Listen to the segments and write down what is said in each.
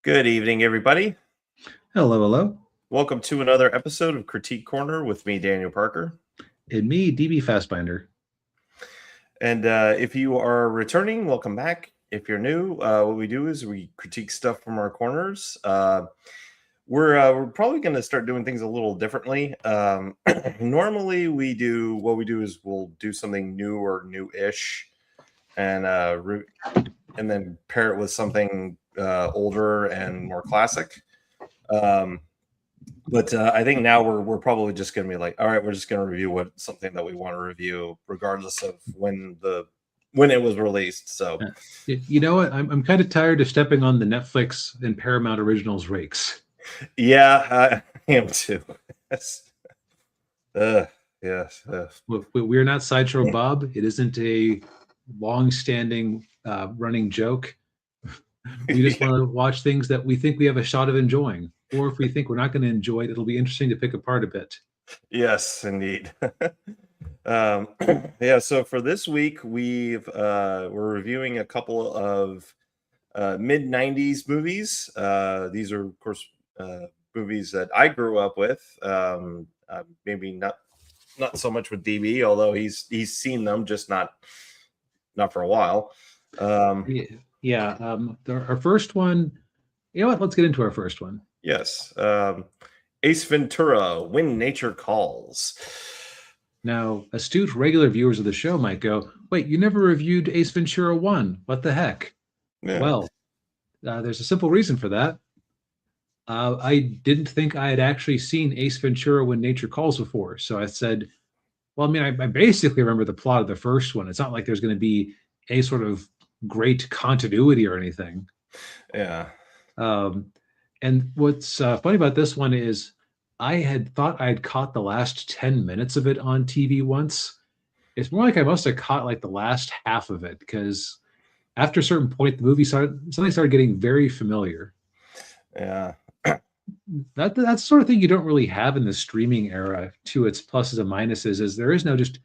Good evening, everybody. Hello, hello. Welcome to another episode of Critique Corner with me, Daniel Parker. And me, DB Fastbinder. And if you are returning, welcome back. If you're new, what we do is we critique stuff from our corners. We're probably going to start doing things a little differently. Normally, we'll do something new or new-ish, and then pair it with something older and more classic. But I think now we're probably just going to be like, all right, we're just going to review something that we want to review, regardless of when it was released. So, you know what? I'm kind of tired of stepping on the Netflix and Paramount Originals rakes. yeah, I am too. Yes. Yes. We're not Sideshow Bob. It isn't a long-standing running joke. We just want to watch things that we think we have a shot of enjoying, or if we think we're not going to enjoy it, it'll be interesting to pick apart a bit. Yes, indeed. Yeah. So for this week, we're reviewing a couple of mid '90s movies. These are, of course, movies that I grew up with. Maybe not so much with DB, although he's seen them, just not for a while. Our first one. You know what? Let's get into our first one. Yes. Ace Ventura: When Nature Calls. Now, astute regular viewers of the show might go, wait, you never reviewed Ace Ventura 1. What the heck? Yeah. Well, there's a simple reason for that. I didn't think I had actually seen Ace Ventura: When Nature Calls before. So I said, well, I mean, I basically remember the plot of the first one. It's not like there's going to be a sort of great continuity or anything. Yeah. And what's funny about this one is I had thought I had caught the last 10 minutes of it on TV once. It's more like I must have caught like the last half of it, because after a certain point, the movie suddenly started getting very familiar. Yeah. That's the sort of thing you don't really have in the streaming era. To its pluses and minuses is there is no just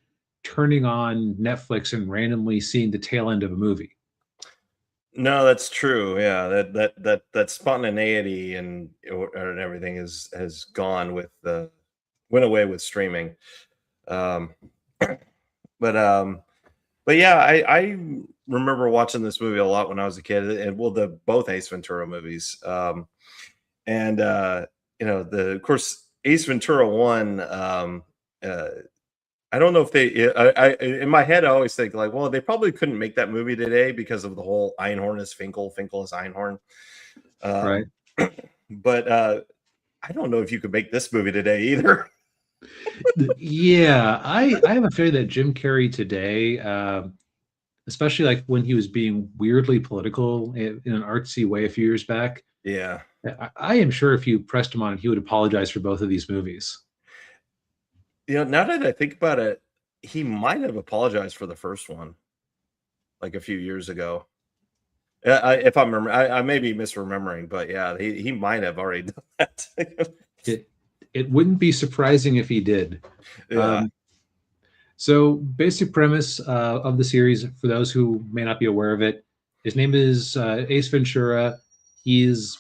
turning on Netflix and randomly seeing the tail end of a movie. No, that's true. Yeah, that spontaneity and everything has gone with went away with streaming. But yeah, I remember watching this movie a lot when I was a kid, and both Ace Ventura movies. And of course, Ace Ventura 1. I don't know if they. In my head, I always think like, well, they probably couldn't make that movie today because of the whole Einhorn is Finkel, Finkel is Einhorn. Right. But I don't know if you could make this movie today either. Yeah, I have a feeling that Jim Carrey today, especially like when he was being weirdly political in an artsy way a few years back. Yeah. I am sure if you pressed him on it, he would apologize for both of these movies. Now that I think about it, he might have apologized for the first one, like a few years ago. If I remember, I may be misremembering, but yeah, he might have already done that. It wouldn't be surprising if he did. Yeah. So, basic premise of the series, for those who may not be aware of it, his name is Ace Ventura. He's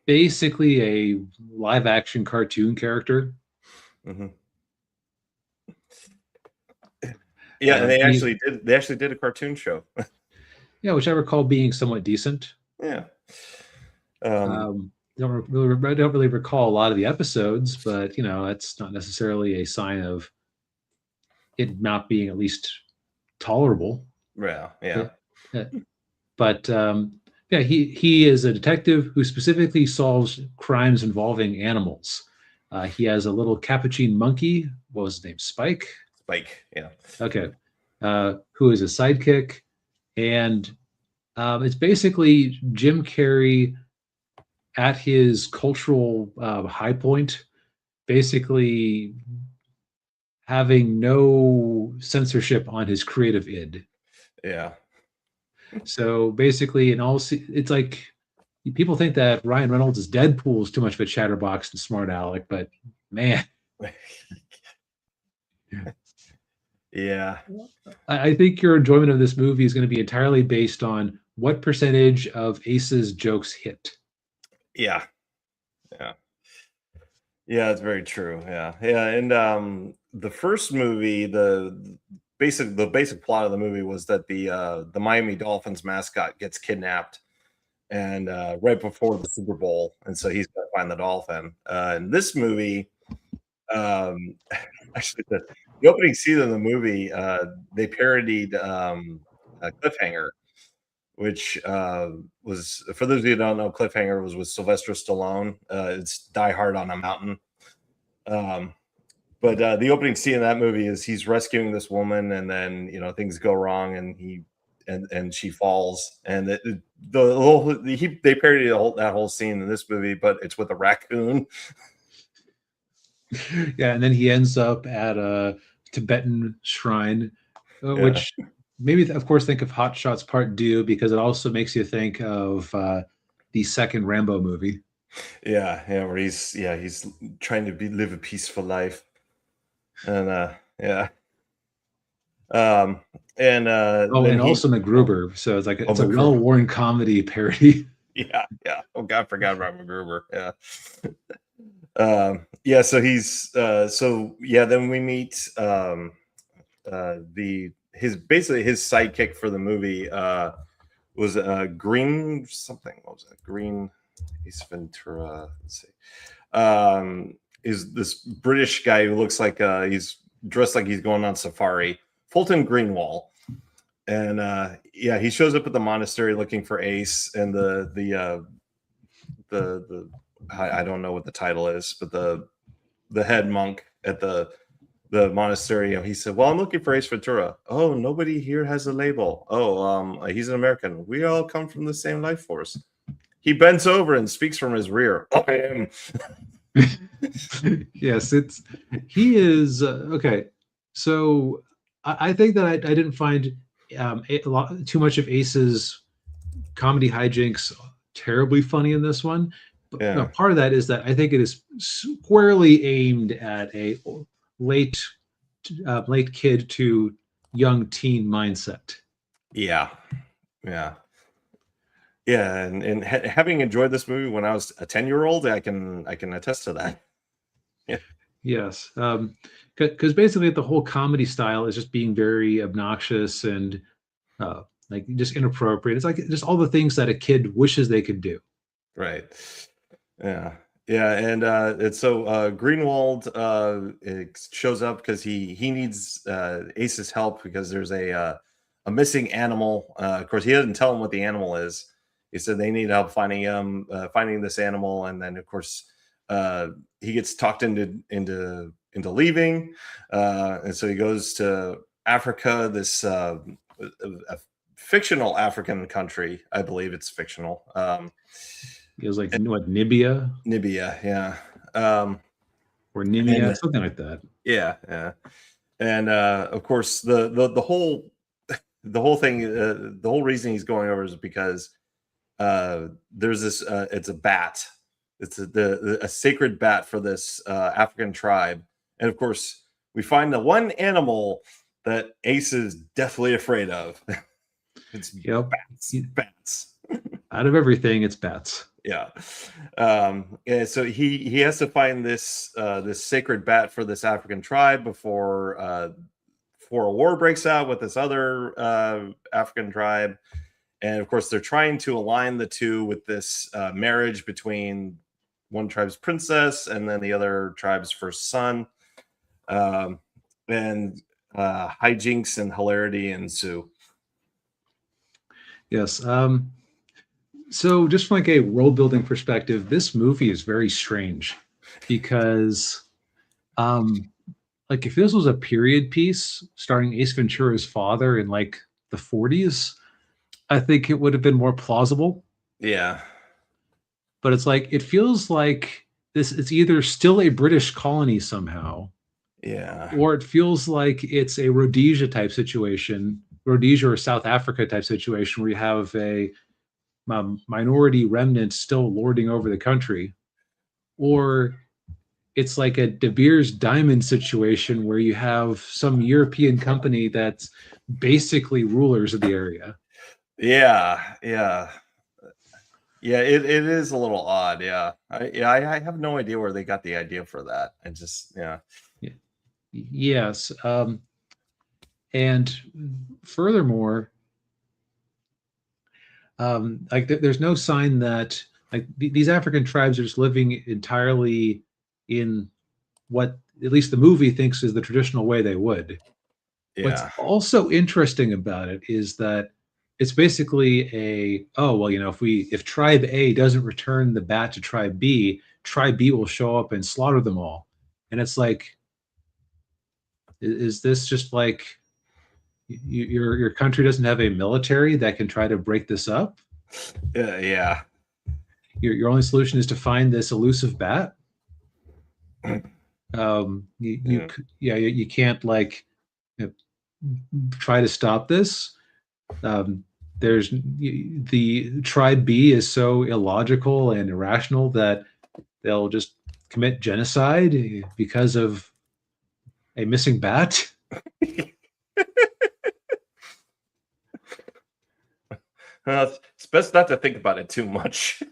basically a live-action cartoon character. Mm-hmm. Yeah, and they actually did a cartoon show. Yeah, which I recall being somewhat decent. Yeah. Don't really recall a lot of the episodes, but that's not necessarily a sign of it not being at least tolerable. Yeah. But yeah, he is a detective who specifically solves crimes involving animals. He has a little capuchin monkey. What was his name? Spike? Spike, yeah. Okay. Who is a sidekick. And it's basically Jim Carrey at his cultural high point, basically having no censorship on his creative id. Yeah. So basically, it's like people think that Ryan Reynolds is Deadpool is too much of a chatterbox and smart aleck, but man. Yeah. I think your enjoyment of this movie is going to be entirely based on what percentage of Ace's jokes hit. Yeah, yeah, yeah. It's very true. Yeah, yeah. And the first movie, the basic plot of the movie was that the Miami Dolphins mascot gets kidnapped, and right before the Super Bowl, and so he's got to find the dolphin. In this movie, um, actually, the opening scene of the movie, they parodied a Cliffhanger, which was, for those of you who don't know, Cliffhanger was with Sylvester Stallone. It's Die Hard on a Mountain. Um, but the opening scene of that movie is he's rescuing this woman, and then things go wrong, and and she falls, and they parodied that whole scene in this movie, but it's with a raccoon. Yeah, and then he ends up at a Tibetan shrine, Yeah, which maybe, of course, think of Hot Shots Part 2 because it also makes you think of the second Rambo movie. yeah, yeah. Where he's trying to live a peaceful life, and yeah, um, and Oh, then and he also MacGruber. So it's like oh it's a McGruber. well-worn comedy parody. Yeah, yeah. Oh God, I forgot about McGruber. Yeah. Yeah, so then we meet the his basically his sidekick for the movie was Green something. What was it? Green Ace Ventura. Let's see. Is this British guy who looks like he's dressed like he's going on safari. Fulton Greenwall. And yeah, he shows up at the monastery looking for Ace, and the I don't know what the title is, but the head monk at the monastery, he said, "Well, I'm looking for Ace Ventura." "Oh, nobody here has a label." "Oh, he's an American. We all come from the same life force." He bends over and speaks from his rear. "I am." Yes, he is okay. So I think that I didn't find a lot too much of Ace's comedy hijinks terribly funny in this one. But Yeah, part of that is that I think it is squarely aimed at a late late kid to young teen mindset. yeah, yeah, yeah. And having enjoyed this movie when I was a 10-year-old, I can attest to that. Yeah, Yes, because basically the whole comedy style is just being very obnoxious and uh, like just inappropriate. It's like just all the things that a kid wishes they could do. right. Yeah. Yeah, and so Greenwald it shows up because he needs Ace's help because there's a missing animal. Of course, he doesn't tell him what the animal is. He said they need help finding this animal, and then of course he gets talked into leaving, and so he goes to Africa, this a fictional African country. I believe it's fictional. It was like what Nibia Nibia, yeah. or And Nimia, something like that. yeah, yeah. And of course, the whole thing, the whole reason he's going over is because there's this. It's a bat. It's a sacred bat for this African tribe, and of course, we find the one animal that Ace is deathly afraid of. It's Yep. bats. Bats. Out of everything, it's bats. Yeah. And so he has to find this sacred bat for this African tribe before a war breaks out with this other African tribe. And of course, they're trying to align the two with this marriage between one tribe's princess and then the other tribe's first son. Um, and hijinks and hilarity ensue. Yes. So just from like a world building perspective, this movie is very strange because um like if this was a period piece starring Ace Ventura's father in like the 40s, I think it would have been more plausible. Yeah. But it's like it feels like this it's either still a British colony somehow, Yeah. or it feels like it's a Rhodesia type situation, Rhodesia or South Africa type situation where you have a minority remnant still lording over the country, or it's like a De Beers Diamond situation where you have some European company that's basically rulers of the area. Yeah. Yeah. Yeah, it is a little odd. Yeah, I have no idea where they got the idea for that. I just yeah. Yeah. Yes. And furthermore, like there's no sign that like these African tribes are just living entirely in what at least the movie thinks is the traditional way they would. What's Yeah. also interesting about it is that it's basically a, oh well, if tribe A doesn't return the bat to tribe B will show up and slaughter them all. And it's like, is this just like your country doesn't have a military that can try to break this up? Yeah. Your only solution is to find this elusive bat. Yeah. You can't like, you try to stop this. There's the tribe B is so illogical and irrational that they'll just commit genocide because of a missing bat. It's best not to think about it too much.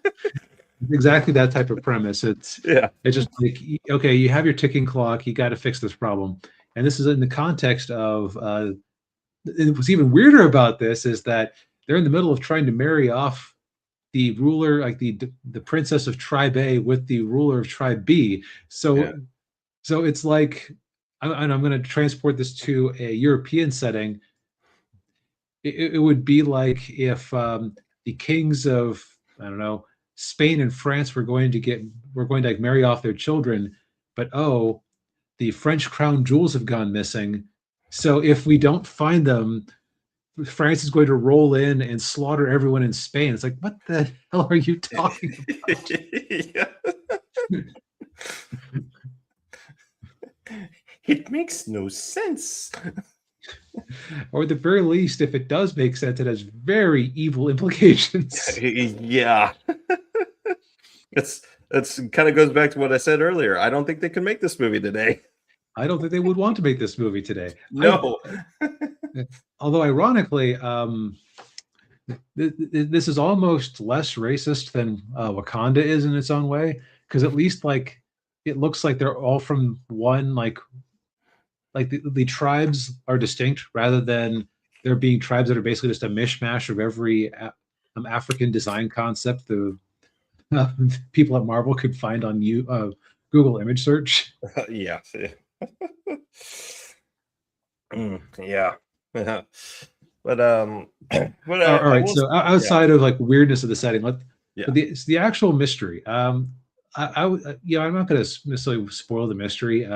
Exactly that type of premise. It's Yeah. it's just like, okay, you have your ticking clock, you got to fix this problem. And this is in the context of what's even weirder about this is that they're in the middle of trying to marry off the ruler, like the princess of tribe A with the ruler of tribe B. So Yeah. so it's like, and I'm going to transport this to a European setting. It would be like if the kings of, I don't know, Spain and France were going to like marry off their children, but oh, the French crown jewels have gone missing. So if we don't find them, France is going to roll in and slaughter everyone in Spain. It's like, what the hell are you talking about? Yeah. It makes no sense. Or at the very least, if it does make sense, it has very evil implications. Yeah. That's kind of goes back to what I said earlier. I don't think they can make this movie today. I don't think they would want to make this movie today. No. Although ironically, this is almost less racist than Wakanda is in its own way, because at least like it looks like they're all from one like the tribes are distinct rather than there being tribes that are basically just a mishmash of every African design concept the people at Marvel could find on Google image search. Yeah. Yeah. But All right, so outside yeah. of like weirdness of the setting, Yeah. it's the actual mystery. I'm not going to necessarily spoil the mystery.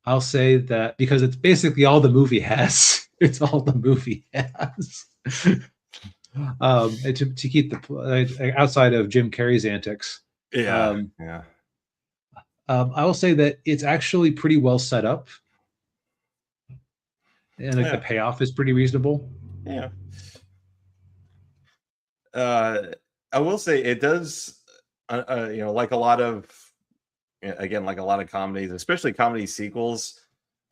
I'll say that because it's basically all the movie has. It's all the movie has. And to keep the outside of Jim Carrey's antics. Yeah. Yeah. I will say that it's actually pretty well set up, and like the Yeah. payoff is pretty reasonable. Yeah. I will say it does, like a lot of, again, like a lot of comedies, especially comedy sequels,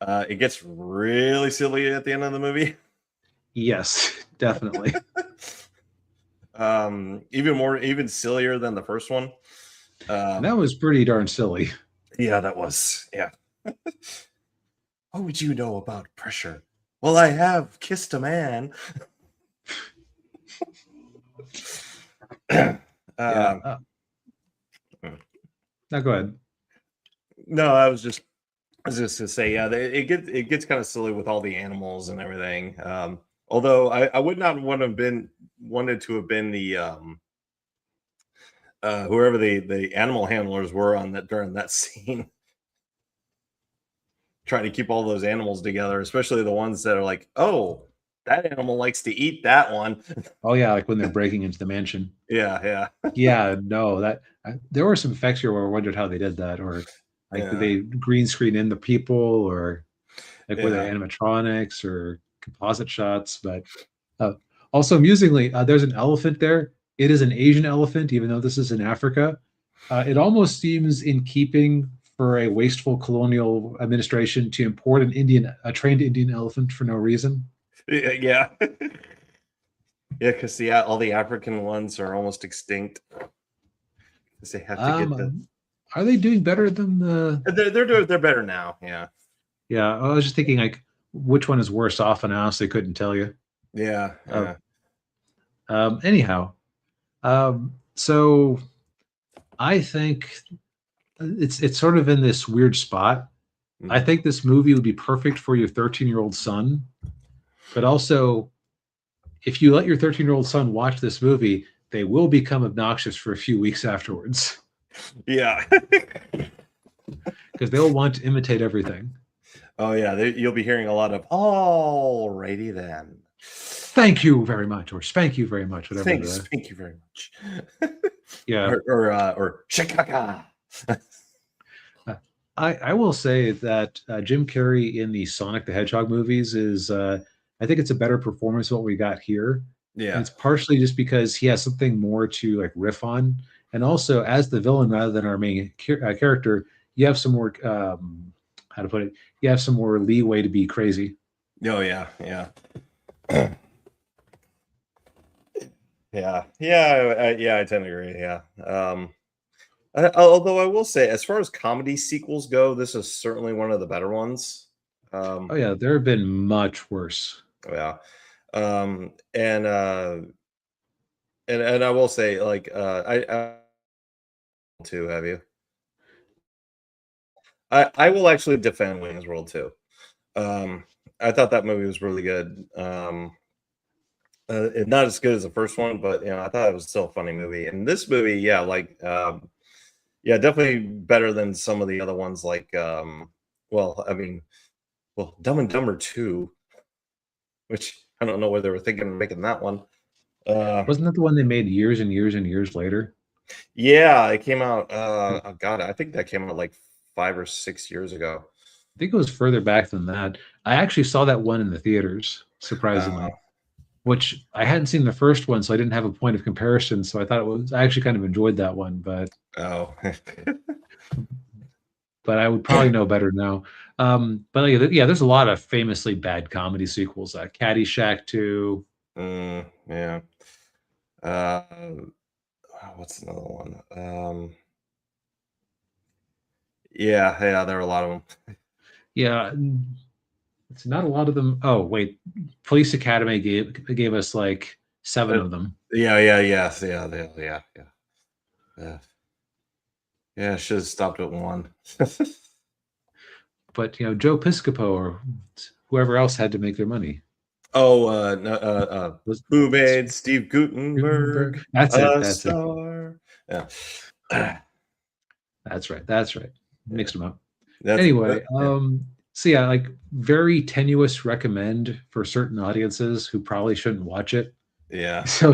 it gets really silly at the end of the movie. Yes, definitely. Even sillier than the first one. And that was pretty darn silly. Yeah, that was. Yeah. What would you know about pressure? Well, I have kissed a man. Yeah. Now go ahead. No, I was just to say, yeah, it gets kind of silly with all the animals and everything. Although I would not wanted to have been the whoever the animal handlers were on that during that scene, trying to keep all those animals together, especially the ones that are like, oh, that animal likes to eat that one. Oh yeah, like when they're breaking into the mansion. Yeah. Yeah, no, there were some effects here where I wondered how they did that, or like did they green screen in the people, or like were they animatronics or composite shots? But also amusingly, there's an elephant there. It is an Asian elephant, even though this is in Africa. It almost seems in keeping for a wasteful colonial administration to import a trained Indian elephant for no reason. Yeah. Yeah, because all the African ones are almost extinct. 'Cause they have to get the. Are they doing better than the? They're better now. Yeah. Yeah, I was just thinking like which one is worse off, and I honestly couldn't tell you. Yeah. Uh, Yeah. anyhow, so I think it's sort of in this weird spot. I Mhm. think this movie would be perfect for your 13-year-old son, but also if you let your 13-year-old son watch this movie, they will become obnoxious for a few weeks afterwards Yeah. because they'll want to imitate everything. Oh yeah. You'll be hearing a lot of "Alrighty then." Thank you very much, or spank you very much, whatever Thanks. the Thank you very much. yeah. Or Chicago. I will say that Jim Carrey in the Sonic the Hedgehog movies is I think it's a better performance than what we got here, and Yeah. it's partially just because he has something more to like riff on, and also as the villain rather than our main character, you have some more how to put it, you have some more leeway to be crazy. Oh yeah. Yeah. Yeah. Yeah. Yeah. I tend to agree. Yeah. Although I will say, as far as comedy sequels go, this is certainly one of the better ones. Oh yeah, there have been much worse. Yeah. And I will say, like, I too. Have you? I will actually defend Wayne's World too. Um, I thought that movie was really good. Not as good as the first one, but I thought it was still a funny movie. And this movie, yeah, like, yeah, definitely better than some of the other ones. Like, well, I mean, well, Dumb and Dumber 2, which I don't know where they were thinking of making that one. Uh, Wasn't that the one they made years and years and years later? yeah, it came out. I Oh God, I think that came out like 5 or 6 years ago. think it was further back than that. I actually saw that one in the theaters, Uh, surprisingly. Which I hadn't seen the first one, so I didn't have a point of comparison. So I thought it was I actually kind of enjoyed that one, oh, but I would probably know better now. But like, yeah, there's a lot of famously bad comedy sequels. Caddyshack 2. yeah. Uh, what's another one? Yeah, yeah, there are a lot of them. Yeah, it's not a lot of them. Oh wait, Police Academy gave us like seven Uh, of them. yeah, yeah, yes, yeah, yeah, yeah, yeah. Yeah, should have stopped at one. But Joe Piscopo or whoever else had to make their money. Oh, no, Was who made Steve Gutenberg That's it. a That's it. star? Yeah. That's right. That's right. Yeah, Mixed them up. that's Anyway, yeah, so yeah, like very tenuous recommend for certain audiences who probably shouldn't watch it. yeah. So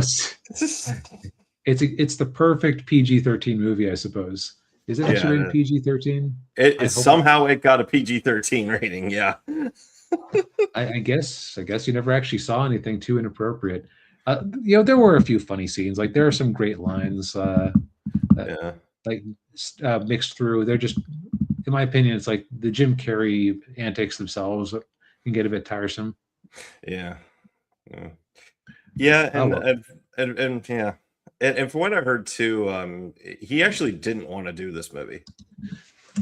it's the perfect PG-13 movie, I suppose. Is it actually rated Yeah, PG-13? it I it hope it. somehow it got a PG-13 rating, yeah. I guess you never actually saw anything too inappropriate. There were a few funny scenes. Like there are some great lines that Yeah, like mixed through. They're just, in my opinion, it's like the Jim Carrey antics themselves can get a bit tiresome. yeah, yeah. Yeah, Oh and well. yeah. And from what I heard too, he actually didn't wanna do this movie.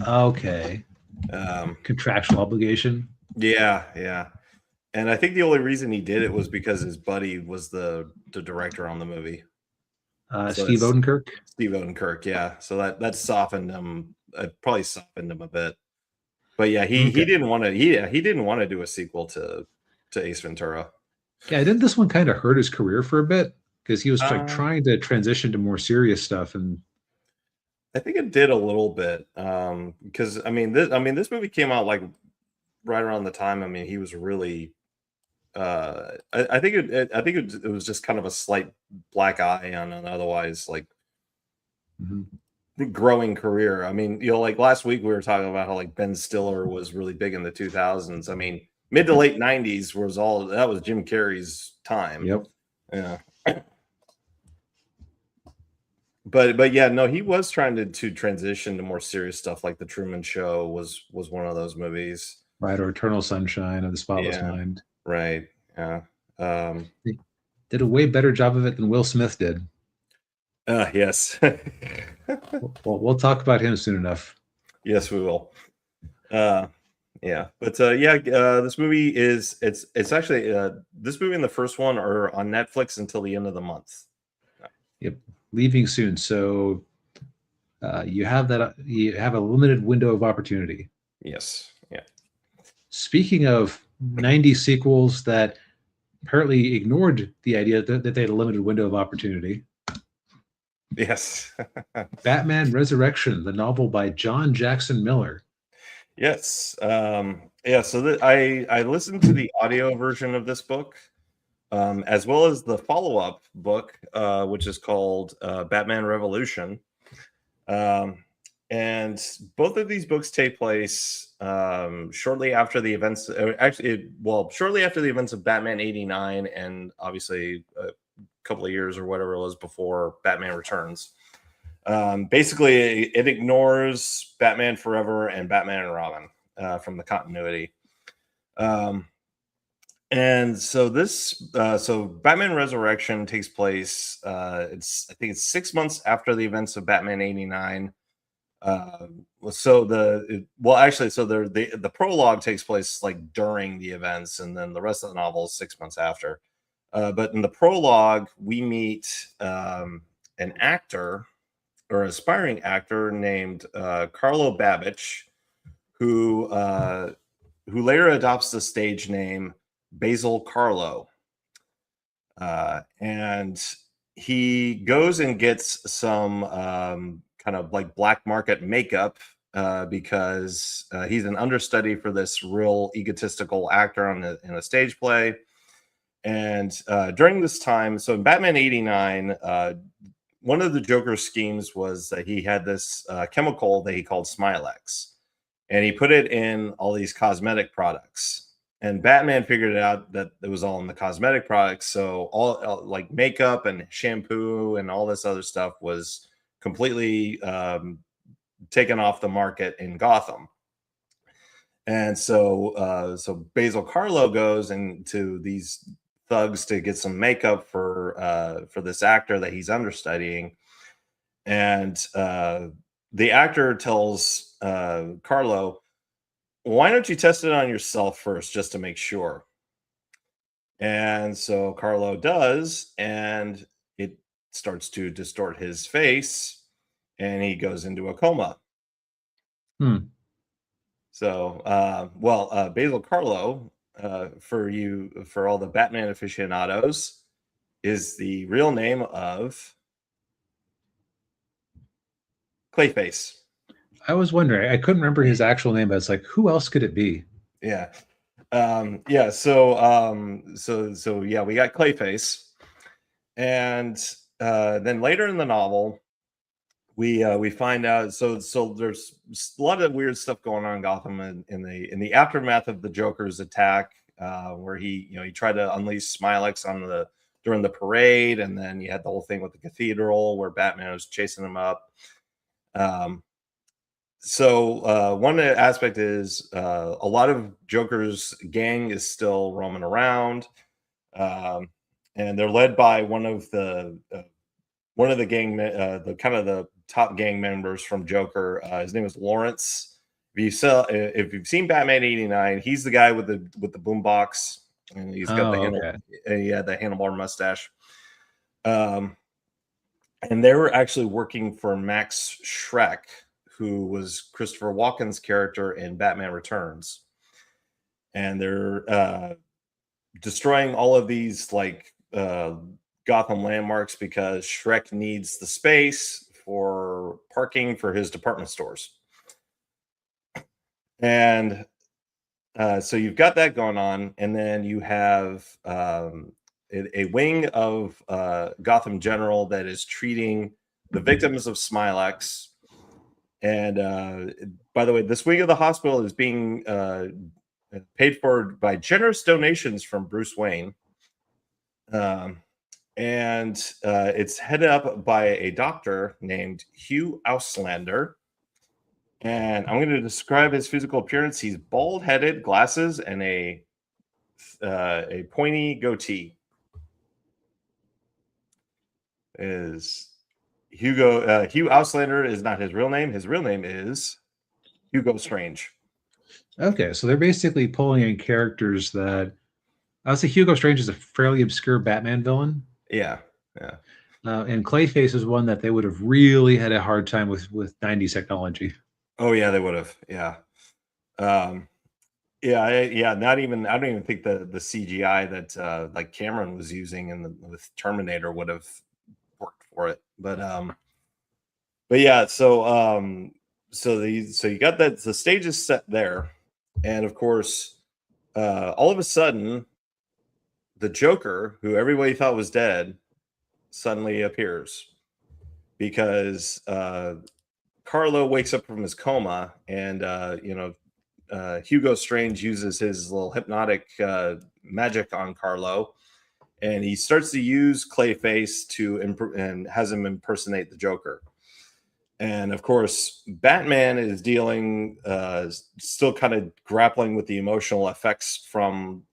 Okay. Um, Contractual obligation. yeah, yeah. And I think the only reason he did it was because his buddy was the director on the movie. So Steve it's Odenkirk. Steve Odenkirk, yeah. So that softened him, probably softened him a bit. But yeah, he Okay. didn't wanna he didn't wanna do a sequel to Ace Ventura. Yeah, didn't this one kind of hurt his career for a bit because he was like Uh, trying to transition to more serious stuff, and I think it did a little bit, because this movie came out, like, right around the time, he was really, I think it was just kind of a slight black eye on an otherwise, like, Mhm. growing career. Like last week we were talking about how like Ben Stiller was really big in the 2000s. Mid to late 90s was all that was Jim Carrey's time. Yep. Yeah. But yeah, no, he was trying to transition to more serious stuff like The Truman Show was one of those movies. Right, or Eternal Sunshine of the Spotless Yeah, Mind. right. Yeah. Um did a way better job of it than Will Smith did. Yes. Well, we'll talk about him soon enough. Yes, we will. Yeah, but this movie it's actually this movie and the first one are on Netflix until the end of the month. Yep, leaving soon. So you have a limited window of opportunity. Yes. Yeah. Speaking of 90s sequels that apparently ignored the idea that they had a limited window of opportunity, Yes. Batman Resurrection, the novel by John Jackson Miller. Yes. Yeah. So I listened to the audio version of this book, as well as the follow-up book, which is called Batman Revolution. And both of these books take place shortly after the events. Shortly after the events of Batman '89, and obviously a couple of years or whatever it was before Batman Returns. Basically, it ignores Batman Forever and Batman and Robin from the continuity. And so so Batman Resurrection takes place. I think it's 6 months after the events of Batman '89. So the prologue takes place like during the events, and then the rest of the novel is 6 months after. But in the prologue, we meet an actor or aspiring actor named Carlo Babbage, who later adopts the stage name Basil Carlo. And he goes and gets some kind of like black market makeup because he's an understudy for this real egotistical actor in a stage play. And during this time, so in Batman '89, one of the Joker's schemes was that he had this chemical that he called Smilex, and he put it in all these cosmetic products. And Batman figured it out that it was all in the cosmetic products. So all like makeup and shampoo and all this other stuff was completely taken off the market in Gotham. And so Basil Carlo goes into these thugs to get some makeup for this actor that he's understudying, and the actor tells Carlo, "Why don't you test it on yourself first, just to make sure?" And so Carlo does, and it starts to distort his face, and he goes into a coma. Hmm. So, Basil Carlo, for all the Batman aficionados, is the real name of Clayface. I was wondering, I couldn't remember his actual name, but it's like, who else could it be? Yeah. Yeah. So we got Clayface, and then later in the novel, we find out. So there's a lot of weird stuff going on in Gotham in the aftermath of the Joker's attack, where he tried to unleash Smilex during the parade, and then you had the whole thing with the cathedral where Batman was chasing him up. One aspect is a lot of Joker's gang is still roaming around, um, and they're led by one of the the kind of the top gang members from Joker. His name is Lawrence. If you've seen Batman '89, he's the guy with the boombox, and he's got Okay. and he had the handlebar mustache. And they were actually working for Max Schreck, who was Christopher Walken's character in Batman Returns. And they're destroying all of these Gotham landmarks because Schreck needs the space for parking for his department stores. And so you've got that going on, and then you have a wing of Gotham General that is treating the victims of Smilex. And by the way, this wing of the hospital is being paid for by generous donations from Bruce Wayne. And it's headed up by a doctor named Hugh Auslander. And I'm going to describe his physical appearance. He's bald-headed, glasses, and a pointy goatee. is Hugo. Hugh Auslander is not his real name. His real name is Hugo Strange. Okay, so they're basically pulling in characters that I would say Hugo Strange is a fairly obscure Batman villain. Yeah, yeah. And Clayface is one that they would have really had a hard time with 90s technology. Oh yeah, they would have. Yeah. Um, yeah. Not even. I don't even think the CGI that like Cameron was using with Terminator would have worked for it. But yeah. So you got that. The stage is set there, and of course, all of a sudden, the Joker, who everybody thought was dead, suddenly appears because Carlo wakes up from his coma, and Hugo Strange uses his little hypnotic magic on Carlo, and he starts to use Clayface and has him impersonate the Joker. And of course, Batman is dealing, still kind of grappling with the emotional effects from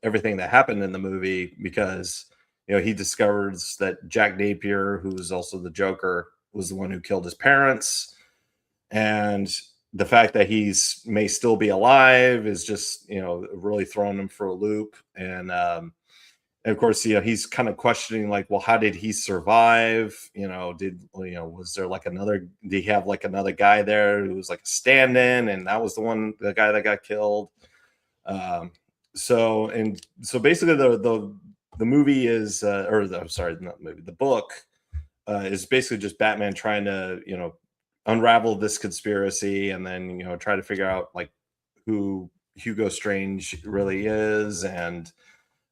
everything that happened in the movie because he discovers that Jack Napier, who was also the Joker, was the one who killed his parents, and the fact that may still be alive is just really throwing him for a loop. And of course he's kind of questioning, like, well, how did he survive? Was there did he have like another guy there who was like a stand-in, and that was the guy that got killed? So basically the movie is the book is basically just Batman trying to unravel this conspiracy, and then try to figure out like who Hugo Strange really is. And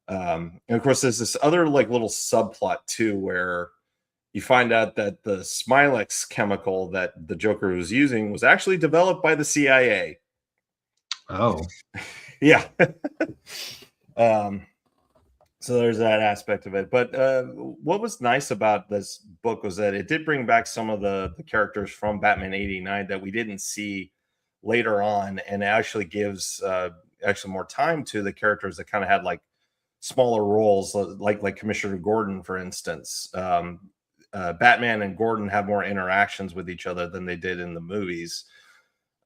of course there's this other like little subplot too, where you find out that the Smilex chemical that the Joker was using was actually developed by the CIA. Oh, yeah. So there's that aspect of it. But what was nice about this book was that it did bring back some of the characters from Batman '89 that we didn't see later on, and it actually gives actually more time to the characters that kind of had like smaller roles, like Commissioner Gordon, for instance. Batman and Gordon have more interactions with each other than they did in the movies.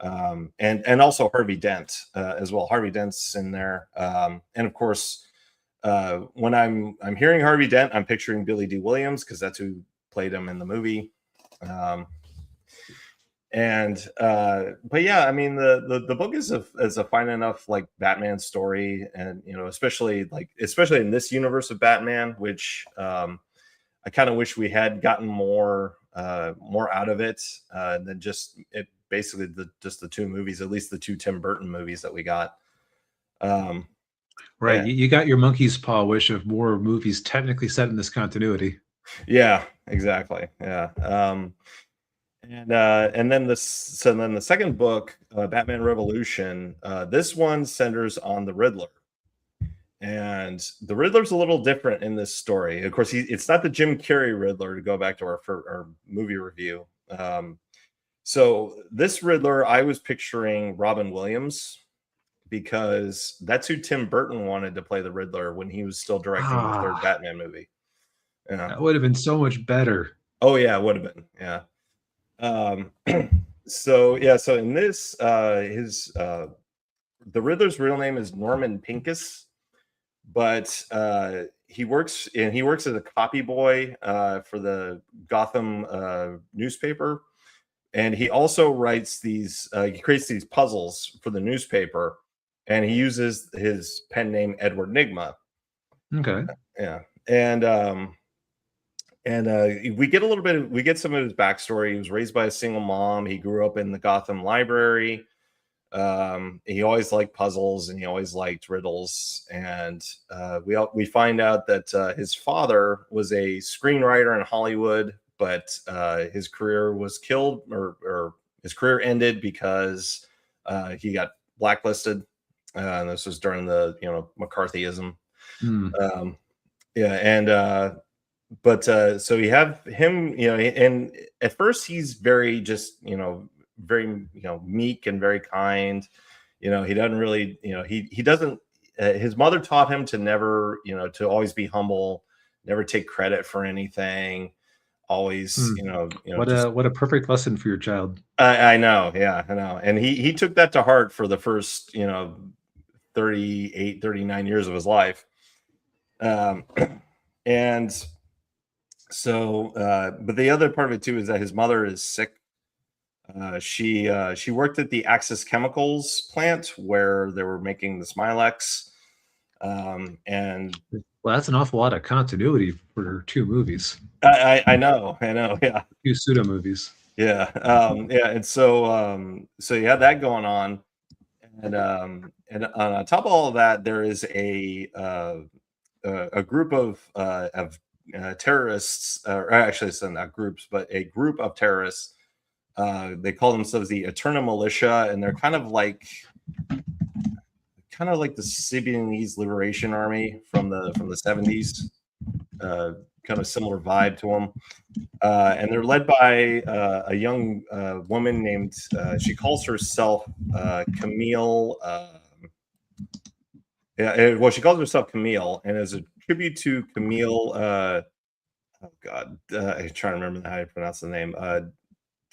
And also Harvey Dent as well. Harvey Dent's in there, and of course. When I'm hearing Harvey Dent, I'm picturing Billy D. Williams because that's who played him in the movie. But yeah, I mean the book is a fine enough like Batman story, and especially in this universe of Batman, which I kind of wish we had gotten more out of it than just it. Basically, just the two movies, at least the two Tim Burton movies that we got. Right. Yeah. You got your monkey's paw wish of more movies technically set in this continuity. Yeah, exactly. Yeah. And then the second book, Batman Revolution, this one centers on the Riddler. And the Riddler's a little different in this story. Of course, it's not the Jim Carrey Riddler, to go back to our movie review. So this Riddler, I was picturing Robin Williams, because that's who Tim Burton wanted to play the Riddler when he was still directing the third Batman movie. Yeah. That would have been so much better. Oh yeah, it would have been. Yeah. So in this, the Riddler's real name is Norman Pincus, but he works as a copy boy for the Gotham newspaper, and he also writes these. He creates these puzzles for the newspaper, and he uses his pen name Edward Nygma. Okay. Yeah, and we get some of his backstory. He was raised by a single mom. He grew up in the Gotham library. He always liked puzzles, and he always liked riddles. And we find out that his father was a screenwriter in Hollywood, but his career was killed, or his career ended because he got blacklisted. And this was during the McCarthyism. So you have him, and at first he's very just very meek and very kind. He doesn't really he doesn't his mother taught him to never to always be humble, never take credit for anything. always, just What a perfect lesson for your child. I know, yeah, I know. And he took that to heart for the first, 38, 39 years of his life. Um, and so, but the other part of it too is that his mother is sick. She worked at the Axis Chemicals plant where they were making the Smilex. And Well, that's an awful lot of continuity for two movies, I know, yeah, two pseudo movies. yeah, yeah. And so you had that going on, and on top of all of that, there is a group of terrorists, or actually, it's not groups, but a group of terrorists. They call themselves the Eternal Militia, and they're kind of like the Symbionese Liberation Army from the 70s. Kind of similar vibe to them. And they're led by a young woman named, she calls herself Camille. Well, she calls herself Camille, and as a tribute to Camille, oh God, I'm trying to remember how to pronounce the name.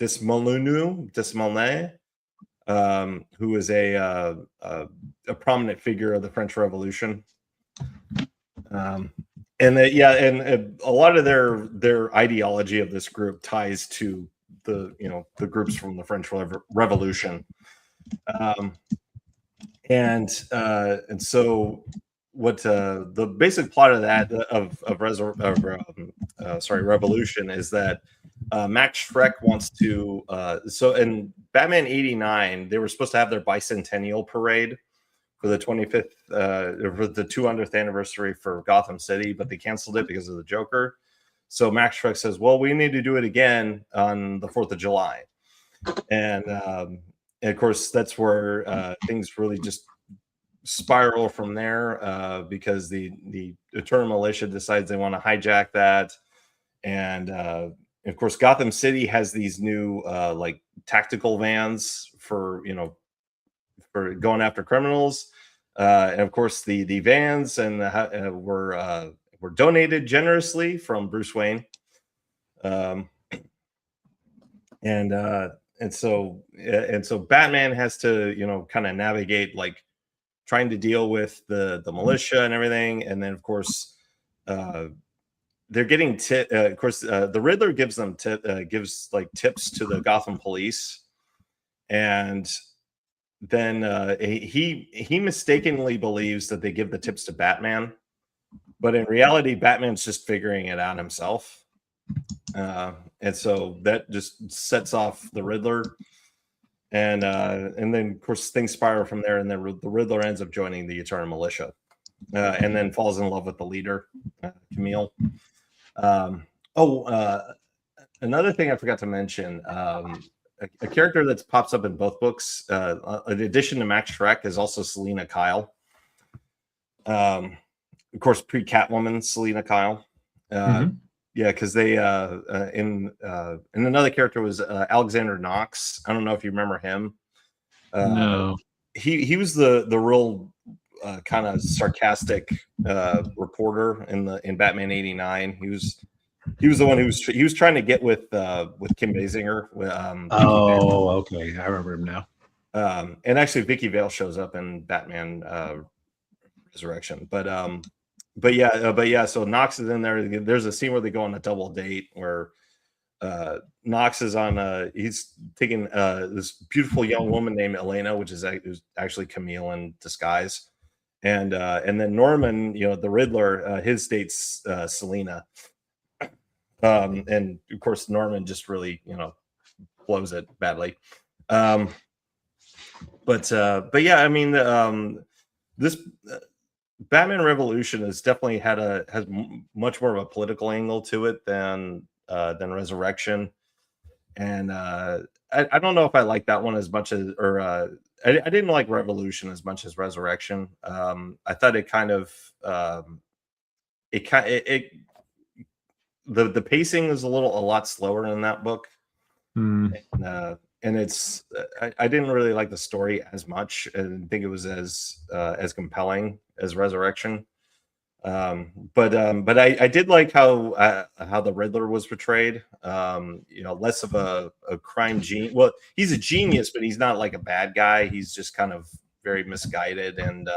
Desmolins, who is a prominent figure of the French Revolution. And a lot of their ideology of this group ties to the groups from the French Revolution. And so what the basic plot of that Revolution is that Max Schreck wants to so in Batman 89 they were supposed to have their bicentennial parade for the 25th for the 200th anniversary for Gotham City, but they canceled it because of the Joker. So Max Schreck says, well, we need to do it again on the 4th of July. And of course, that's where things really just spiral from there because the Eternal Militia decides they want to hijack that. And of course, Gotham City has these new like tactical vans for for going after criminals. And of course, the vans and were donated generously from Bruce Wayne. And so Batman has to kind of navigate like trying to deal with the militia and everything, and then of course they're getting of course the Riddler gives them gives like tips to the Gotham police, and then he mistakenly believes that they give the tips to Batman, but in reality Batman's just figuring it out himself. And so that just sets off the Riddler, and then of course things spiral from there, and then the Riddler ends up joining the Eternal Militia, and then falls in love with the leader, Camille. Another thing I forgot to mention, a character that pops up in both books, in addition to Max Schreck, is also Selina Kyle. Of course, pre-Catwoman Selina Kyle. Yeah, because they in another character was Alexander Knox. I don't know if you remember him. No. He was the real kind of sarcastic reporter in Batman 89. He was the one who was trying to get with Kim Basinger. Okay, I remember him now. And actually, Vicky Vale shows up in Batman Resurrection, but yeah, so Knox is in there. There's a scene where they go on a double date where Knox is on he's taking this beautiful young woman named Elena, who's actually Camille in disguise, and then Norman, the Riddler, his date's Selina, and of course Norman just really blows it badly, but yeah, I mean this Batman Revolution has definitely has much more of a political angle to it than Resurrection, and I don't know if I like that one as much as, or I didn't like Revolution as much as Resurrection. I thought it kind of the pacing is a lot slower in that book, and it's I didn't really like the story as much. I didn't think it was as compelling as Resurrection. But I did like how the Riddler was portrayed. Less of a crime genius. Well, he's a genius, but he's not like a bad guy. He's just kind of very misguided and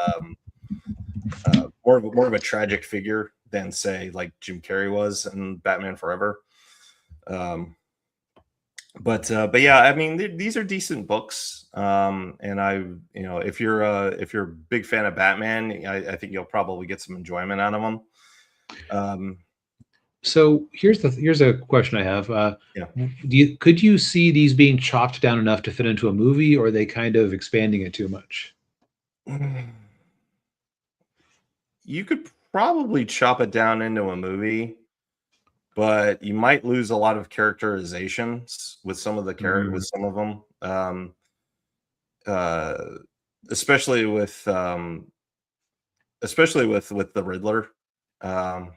more of a tragic figure than say like Jim Carrey was in Batman Forever. Um, but yeah, I mean these are decent books. And if you're a big fan of Batman, I think you'll probably get some enjoyment out of them. Um, So here's a question I have. yeah. Could you see these being chopped down enough to fit into a movie, or are they kind of expanding it too much? You could probably chop it down into a movie, but you might lose a lot of characterizations with some of the Mm, with some of them. Uh, especially with the Riddler. Um,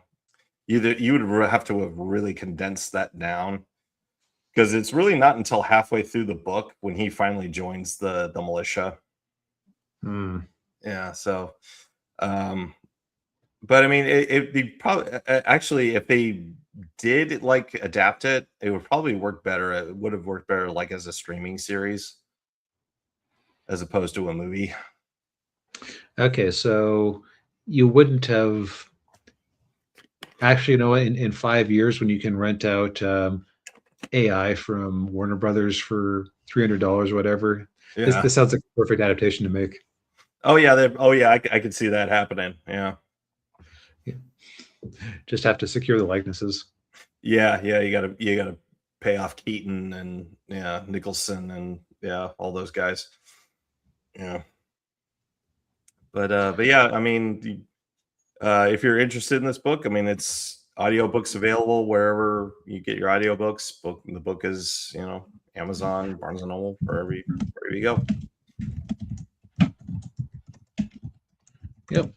you would have to have really condensed that down because it's really not until halfway through the book when he finally joins the militia. mm. Yeah, so um, but I mean, it'd be probably actually if they did like adapt it, it would probably work better. It would have worked better like as a streaming series as opposed to a movie. Okay, so you wouldn't have actually, you know, in 5 years when you can rent out AI from Warner Brothers for $300 or whatever. Yeah. This sounds like a perfect adaptation to make. Oh yeah. Oh yeah. I could see that happening. Yeah. Yeah. Just have to secure the likenesses. Yeah. Yeah. You gotta pay off Keaton and yeah Nicholson and yeah all those guys. Yeah. But yeah. I mean, if you're interested in this book, I mean, it's audiobooks available wherever you get your audiobooks. The book is, Amazon, Barnes and Noble, wherever you go. Yep.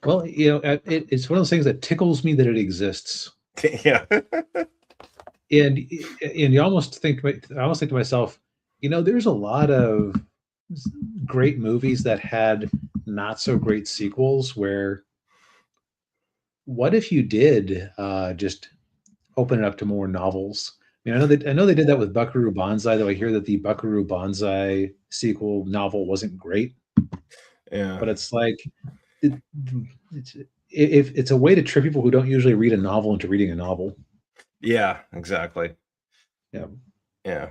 Well, you know, it's one of those things that tickles me that it exists. Yeah. And you almost think, I almost think to myself, you know, there's a lot of great movies that had not so great sequels where what if you did just open it up to more novels? I mean, I know they did that with Buckaroo Banzai, though I hear that the Buckaroo Banzai sequel novel wasn't great. Yeah. But it's like it, if it's a way to trick people who don't usually read a novel into reading a novel. Yeah, exactly. Yeah. Yeah.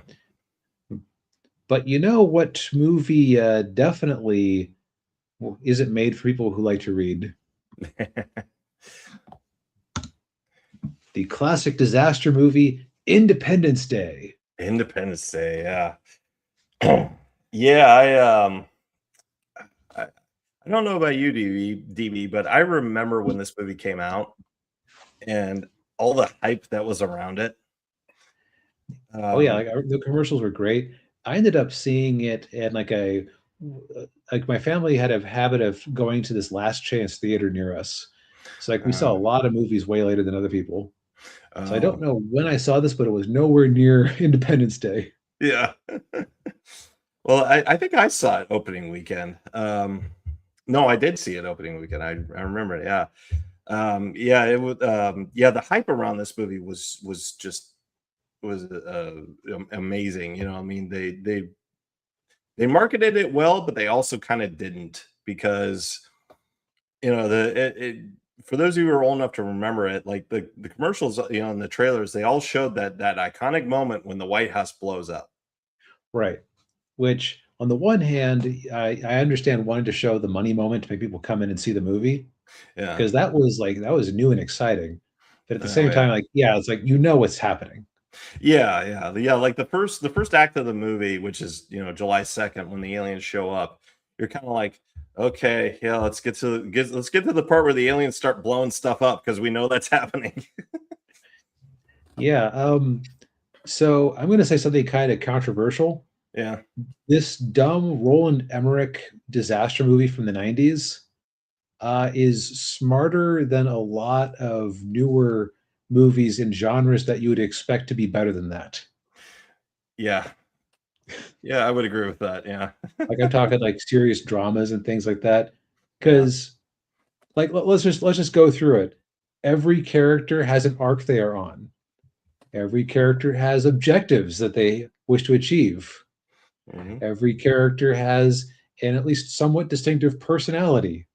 But you know what movie definitely isn't made for people who like to read? The classic disaster movie Independence Day. Independence Day, yeah. Yeah, I don't know about you, DB, but I remember when this movie came out and all the hype that was around it. Oh yeah, Um, the commercials were great. I ended up seeing it at like my family had a habit of going to this Last Chance theater near us. So like we saw a uh, lot of movies way later than other people. So I don't um, know when I saw this, but it was nowhere near Independence Day. yeah. Well, I think I saw it opening weekend. No, I did see it opening weekend. I remember it. Yeah. Yeah, it was. Yeah, the hype around this movie was just was amazing. I mean, they marketed it well, but they also kind of didn't because for those of you who are old enough to remember it, like the commercials, and the trailers, they all showed that iconic moment when the White House blows up. Right. Which on the one hand, I understand wanting to show the money moment to make people come in and see the movie Yeah. because that was new and exciting. But at the Oh same yeah. time, like, yeah, it's like you know what's happening. Yeah. Like the first act of the movie, which is July 2nd when the aliens show up, you're kind of like, okay, yeah, let's get to the part where the aliens start blowing stuff up because we know that's happening. Yeah. So I'm going to say something kind of controversial. Yeah. This dumb Roland Emmerich disaster movie from the 90s is smarter than a lot of newer movies in genres that you would expect to be better than that. Yeah. Yeah, I would agree with that. Yeah. Like I'm talking like serious dramas and things like that. Yeah. Because like let's just go through it. Every character has an arc they are on. Every character has objectives that they wish to achieve. Mhm. Every character has an at least somewhat distinctive personality.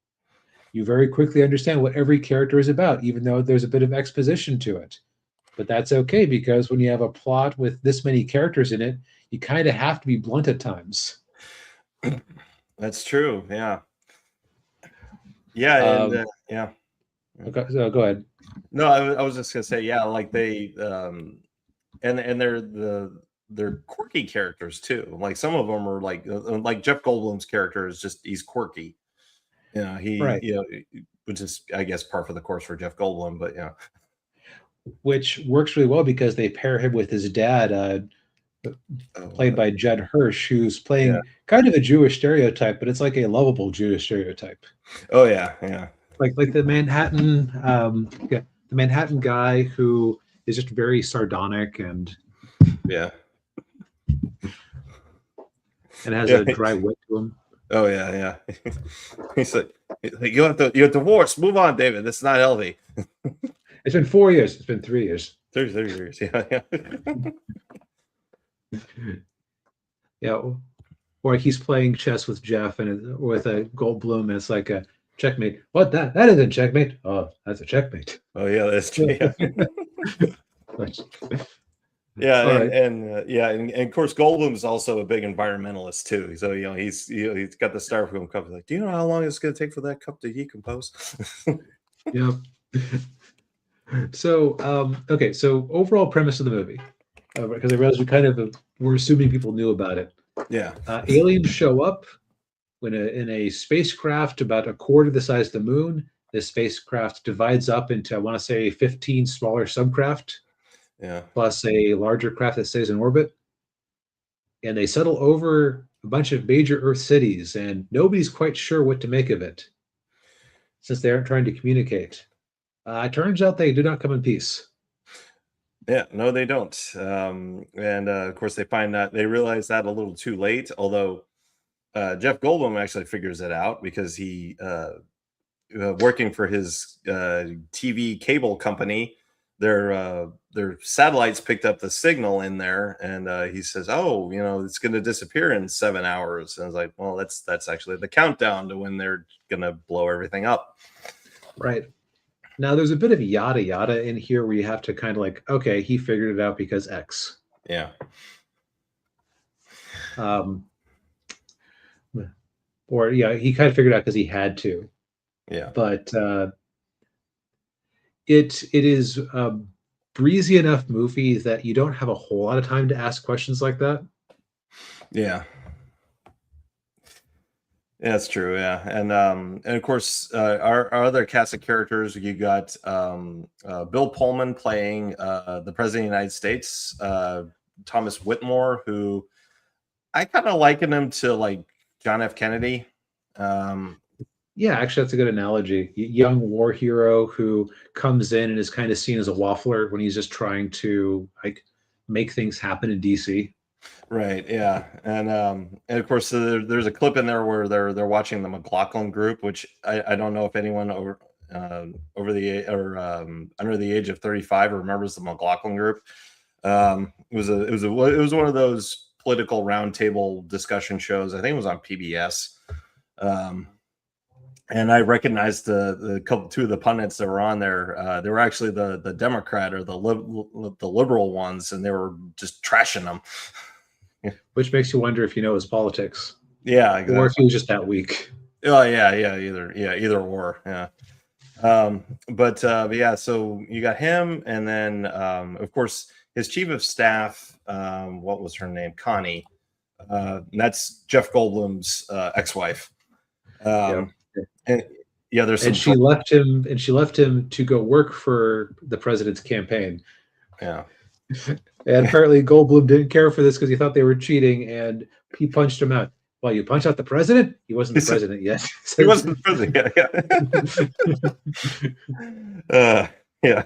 You very quickly understand what every character is about, even though there's a bit of exposition to it. But that's okay because when you have a plot with this many characters in it, you kind of have to be blunt at times. That's true. Yeah. Yeah, and Um, yeah. okay, so go ahead. No, I was just gonna say, yeah, like they and they're quirky characters too. Like some of them are like Jeff Goldblum's character is just he's quirky. He Right. which is I guess par for the course for Jeff Goldblum, but yeah. Which works really well because they pair him with his dad, Oh, played by Judd Hirsch, who's yeah. playing kind of a Jewish stereotype, but it's like a lovable Jewish stereotype. Oh yeah, yeah. Like the Manhattan, yeah, the Manhattan guy who is just very sardonic Yeah. and has Yeah. a dry wit to him. Oh yeah, yeah. He's like, you have divorced. Move on, David. That's not healthy. It's been 4 years. It's been 3 years. 30 years. Yeah, yeah. Yeah, or he's playing chess with Jeff and with a Goldblum, and it's like a checkmate. What that isn't checkmate. Oh, that's a checkmate. Oh yeah, that's true. Yeah. Yeah, All right. and of course Goldblum's also a big environmentalist too. So he's got the styrofoam cup. Like, do you know how long it's going to take for that cup to decompose? Yeah. So okay. So overall premise of the movie, because I realized we're assuming people knew about it. Yeah, Aliens show up in a spacecraft about a quarter the size of the moon. This spacecraft divides up into, I want to say, 15 smaller subcraft yeah, plus a larger craft that stays in orbit. And they settle over a bunch of major Earth cities, and nobody's quite sure what to make of it since they aren't trying to communicate. It turns out they do not come in peace. yeah. No, they don't. And of course, they realize that a little too late. Although Jeff Goldblum actually figures it out because he working for his TV cable company, their satellites picked up the signal in there, and he says, "Oh, it's going to disappear in 7 hours." And I was like, "Well, that's actually the countdown to when they're going to blow everything up." Right. Now, there's a bit of yada yada in here where you have to kind of like, okay, he figured it out because X. Yeah, Um, or yeah, he kind of figured out because he had to. yeah, But it is a breezy enough movie that you don't have a whole lot of time to ask questions like that. yeah. Yeah, that's true. Yeah, and of course, our other cast of characters, you got Bill Pullman playing the President of the United States, Thomas Whitmore, who I kind of liken him to like John F. Kennedy. Um, Yeah, actually, that's a good analogy. Young war hero who comes in and is kind of seen as a waffler when he's just trying to like make things happen in DC. right. Yeah, and of course, there's a clip in there where they're watching the McLaughlin Group, which I don't know if anyone over or under the age of 35 remembers the McLaughlin Group. It was one of those political roundtable discussion shows. I think it was on PBS. Um, and I recognized two of the pundits that were on there. They were actually the Democrat or the liberal ones, and they were just trashing them. Which makes you wonder if you know his politics Yeah, or if he exactly. was just that weak. Oh yeah, either or. Yeah. But yeah, so you got him, and then of course his chief of staff. What was her name? Connie. And that's Jeff Goldblum's ex-wife. Yeah. And yeah, there's And some. she left him to go work for the president's campaign. Yeah. And apparently Goldblum didn't care for this because he thought they were cheating and he punched him out. Well, you punched out the president? He wasn't the president yet. He wasn't the president. Yeah, yeah. Yeah.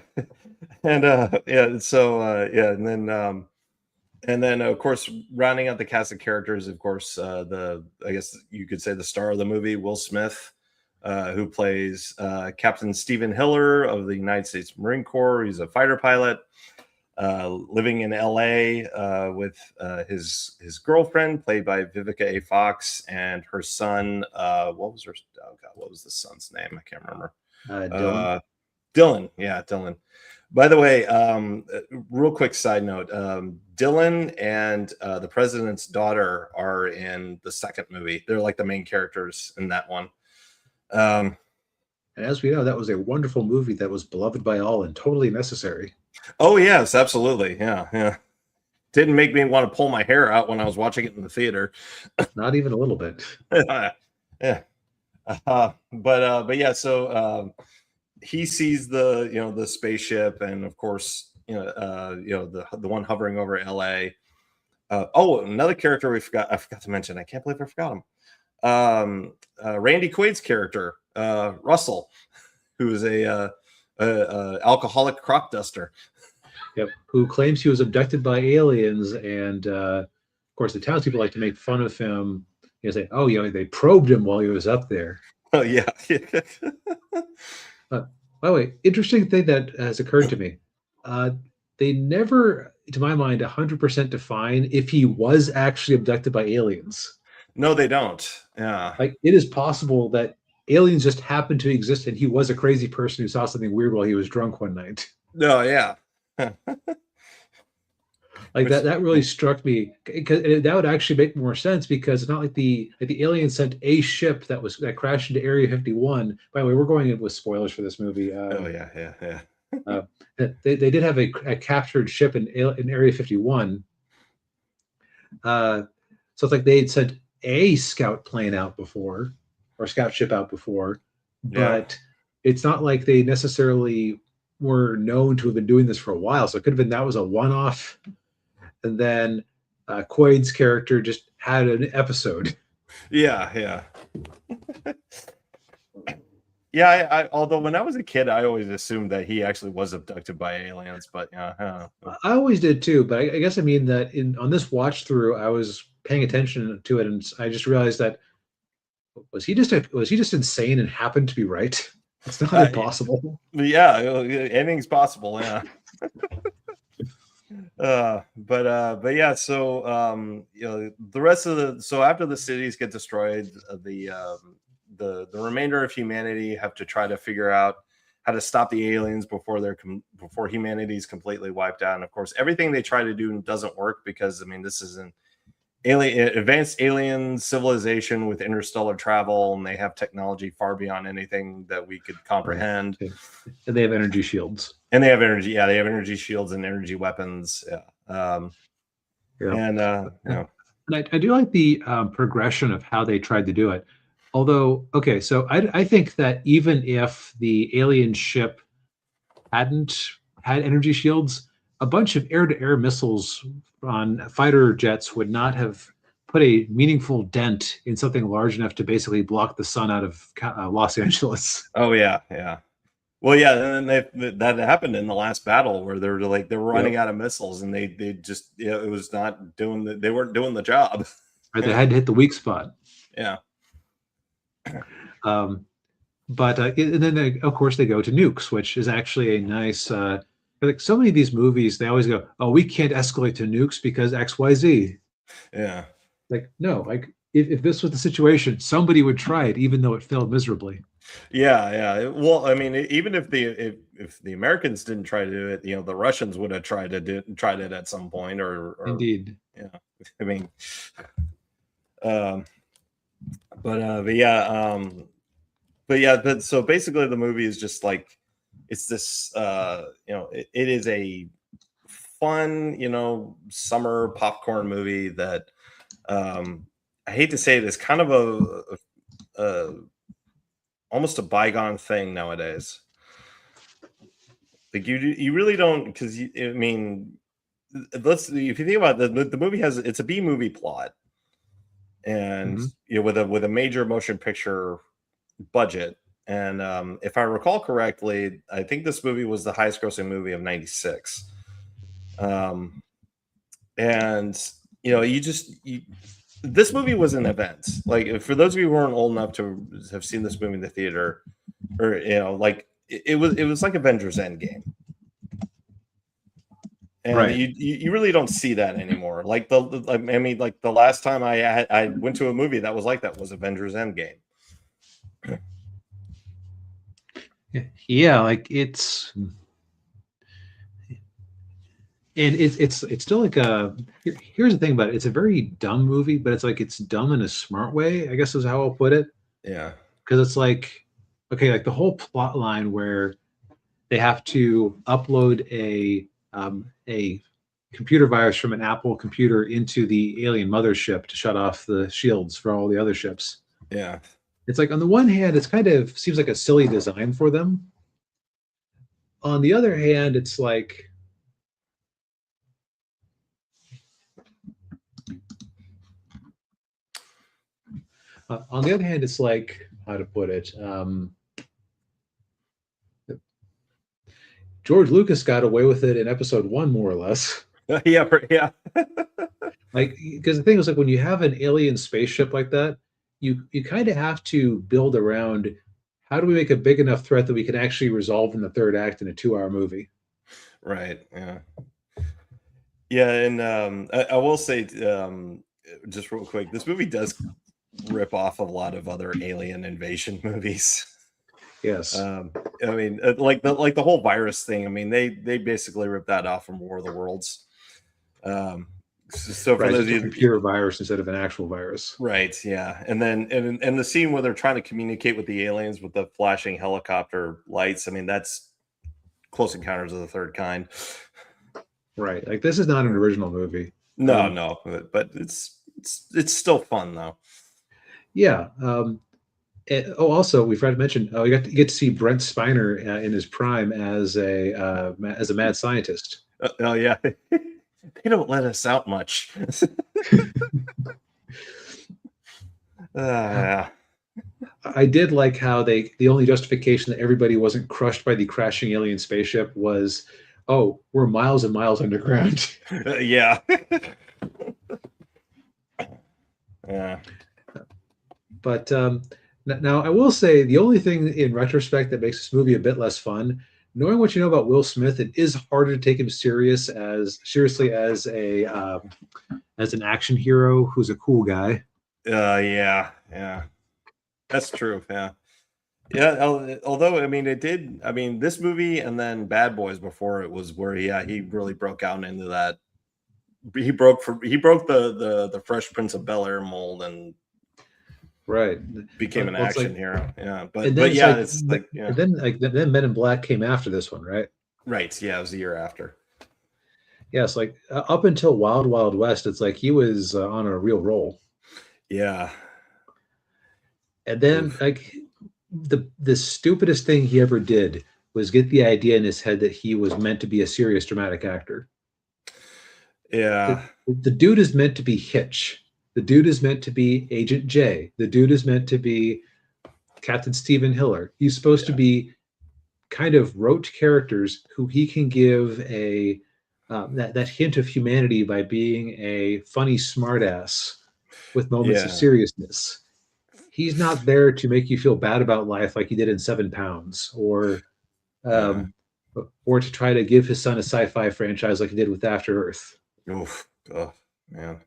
And yeah, so yeah, and then of course rounding out the cast of characters, of course, I guess you could say the star of the movie, Will Smith. who plays Captain Stephen Hiller of the United States Marine Corps. He's a fighter pilot living in LA with his girlfriend, played by Vivica A. Fox, and her son. What was the son's name? I can't remember. Dylan. Dylan. Yeah, Dylan. By the way, real quick side note, Dylan and the president's daughter are in the second movie. They're like the main characters in that one. And as we know, that was a wonderful movie that was beloved by all and totally necessary. Oh, yes, absolutely. Yeah. Didn't make me want to pull my hair out when I was watching it in the theater. Not even a little bit. Yeah. But yeah, so he sees the spaceship, and of course, the one hovering over LA. Another character I forgot to mention. I can't believe I forgot him. Randy Quaid's character, Russell, who is a alcoholic crop duster. Yep, who claims he was abducted by aliens, and of course the townspeople like to make fun of him. Say, they probed him while he was up there. Oh yeah. By the way, interesting thing that has occurred to me: they never, to my mind, 100% define if he was actually abducted by aliens. No, they don't. Yeah, like it is possible that aliens just happened to exist, and he was a crazy person who saw something weird while he was drunk one night. No, yeah. That really struck me, because that would actually make more sense, because it's not like the aliens sent a ship that crashed into Area 51. By the way, we're going in with spoilers for this movie. Yeah. They did have a captured ship in Area 51. So it's like they'd sent a scout plane out before, or scout ship out before, but it's not like they necessarily were known to have been doing this for a while. So it could have been that was a one-off, and then Quaid's character just had an episode. Yeah. Yeah, although when I was a kid, I always assumed that he actually was abducted by aliens, but I always did too. But I guess I mean that on this watch through, I was paying attention to it, and I just realized that was he just insane and happened to be right? It's not impossible. Yeah, anything's possible. Yeah. But yeah, so the rest of after the cities get destroyed, the remainder of humanity have to try to figure out how to stop the aliens before humanity is completely wiped out. And of course, everything they try to do doesn't work, because I mean, this is an advanced alien civilization with interstellar travel, and they have technology far beyond anything that we could comprehend. Right. And they have energy shields. And they have energy. Yeah, they have energy shields and energy weapons. Yeah. And I do like the progression of how they tried to do it. Although, okay, so I think that even if the alien ship hadn't had energy shields, a bunch of air-to-air missiles on fighter jets would not have put a meaningful dent in something large enough to basically block the sun out of Los Angeles. Oh yeah. Well, yeah, and then that happened in the last battle, where they were running out of missiles, and they just it was not doing they weren't doing the job. Right, they had to hit the weak spot. Yeah. But and then of course they go to nukes, which is actually a nice. Like so many of these movies, they always go, "Oh, we can't escalate to nukes because X, Y, Z." Yeah. Like no, like if this was the situation, somebody would try it, even though it failed miserably. Yeah. Well, I mean, even if the Americans didn't try to do it, the Russians would have tried it at some point, or Indeed. Yeah. I mean, but so basically the movie is just like, it's this it is a fun summer popcorn movie that I hate to say it, is kind of a almost a bygone thing nowadays. Like you really don't, because I mean, if you think about it, the movie it's a B movie plot, and with a major motion picture budget. And if I recall correctly, I think this movie was the highest grossing movie of '96. And this movie was an event. Like, for those of you who weren't old enough to have seen this movie in the theater, or like it was like Avengers Endgame. And Right. you really don't see that anymore. Like I mean, like the last time I went to a movie that was like that was Avengers Endgame. Yeah, like it's and it's still like here's the thing about it. It's a very dumb movie, but it's like it's dumb in a smart way, I guess is how I'll put it. Yeah. Because it's like, okay, like the whole plot line where they have to upload a computer virus from an Apple computer into the alien mothership to shut off the shields for all the other ships. Yeah. It's like on the one hand, it's kind of seems like a silly design for them. On the other hand, it's like on the other hand, it's like how to put it. George Lucas got away with it in episode one, more or less. Yeah. Yeah. Like, because the thing is, like, when you have an alien spaceship like that, you kind of have to build around how do we make a big enough threat that we can actually resolve in the third act in a 2-hour movie. Right. Yeah. Yeah. And I will say, just real quick, this movie does rip off a lot of other alien invasion movies. Yes. I mean, like the whole virus thing. I mean, they basically ripped that off from War of the Worlds. So for Right, those just of a you, computer virus instead of an actual virus. right, yeah, and then and the scene where they're trying to communicate with the aliens with the flashing helicopter lights. I mean, that's Close Encounters of the Third Kind. Right, like this is not an original movie. No, no, but it's still fun though. Yeah. Also, we forgot to mention, you get to see Brent Spiner in his prime as a mad scientist. Oh yeah, they don't let us out much. Yeah. I did like how the only justification that everybody wasn't crushed by the crashing alien spaceship was, oh, we're miles and miles underground. Yeah. Yeah. But now I will say the only thing in retrospect that makes this movie a bit less fun, knowing what you know about Will Smith, it is harder to take him seriously as as an action hero who's a cool guy. Yeah. Yeah. That's true. Yeah. Yeah. Although, I mean, it did. I mean, this movie and then Bad Boys before it was where he really broke out into that. He broke the Fresh Prince of Bel-Air mold and Right. became an Well, it's action like, hero. Yeah. and then But it's yeah, like, it's like, yeah. then Men in Black came after this one, right? Right. Yeah. It was the year after. Yes, like up until Wild Wild West, it's like he was on a real roll. Yeah. And then Oof. like the stupidest thing he ever did was get the idea in his head that he was meant to be a serious dramatic actor. Yeah. The dude is meant to be Hitch. The dude is meant to be Agent J. The dude is meant to be Captain Stephen Hiller. He's supposed to Yeah. be kind of rote characters who he can give a that hint of humanity by being a funny smartass with moments of Yeah. seriousness. He's not there to make you feel bad about life like he did in 7 Pounds, Yeah. or to try to give his son a sci-fi franchise like he did with After Earth. Oof. Oh, man.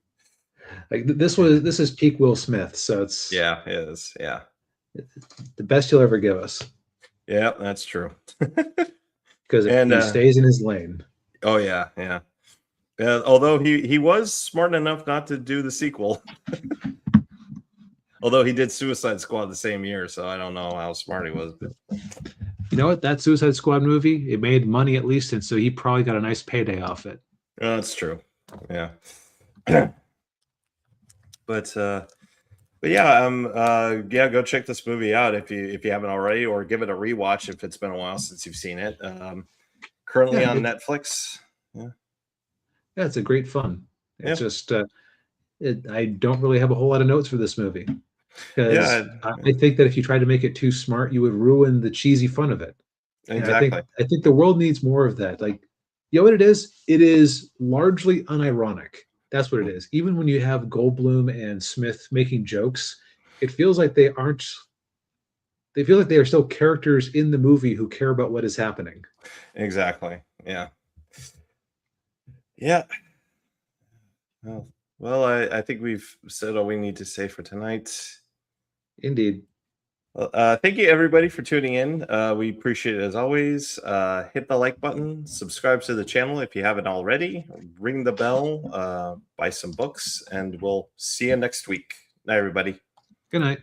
Like this is peak Will Smith, so it's Yeah. It is. Yeah. the best he'll ever give us Yeah. That's true. because And he stays in his lane. oh yeah, yeah. Although he was smart enough not to do the sequel. Although he did Suicide Squad the same year, so I don't know how smart he was. But You know what? That Suicide Squad movie, it made money at least, and so he probably got a nice payday off it. that's true. Yeah. But yeah, yeah, go check this movie out if you haven't already, or give it a rewatch if it's been a while since you've seen it. Currently on Netflix. Yeah. Yeah, it's a great fun. It's Yeah. just I don't really have a whole lot of notes for this movie because Yeah. I think that if you tried to make it too smart, you would ruin the cheesy fun of it. And Exactly. I think the world needs more of that. Like, you know what it is? It is largely unironic. That's what it is. Even when you have Goldblum and Smith making jokes, it feels like they aren't. They feel like they are still characters in the movie who care about what is happening. Exactly. Yeah. Yeah. Well, I think we've said all we need to say for tonight. Indeed. Well, thank you everybody for tuning in. We appreciate it as always. Hit the like button, subscribe to the channel if you haven't already, ring the bell, buy some books, and we'll see you next week. Night, everybody. Good night.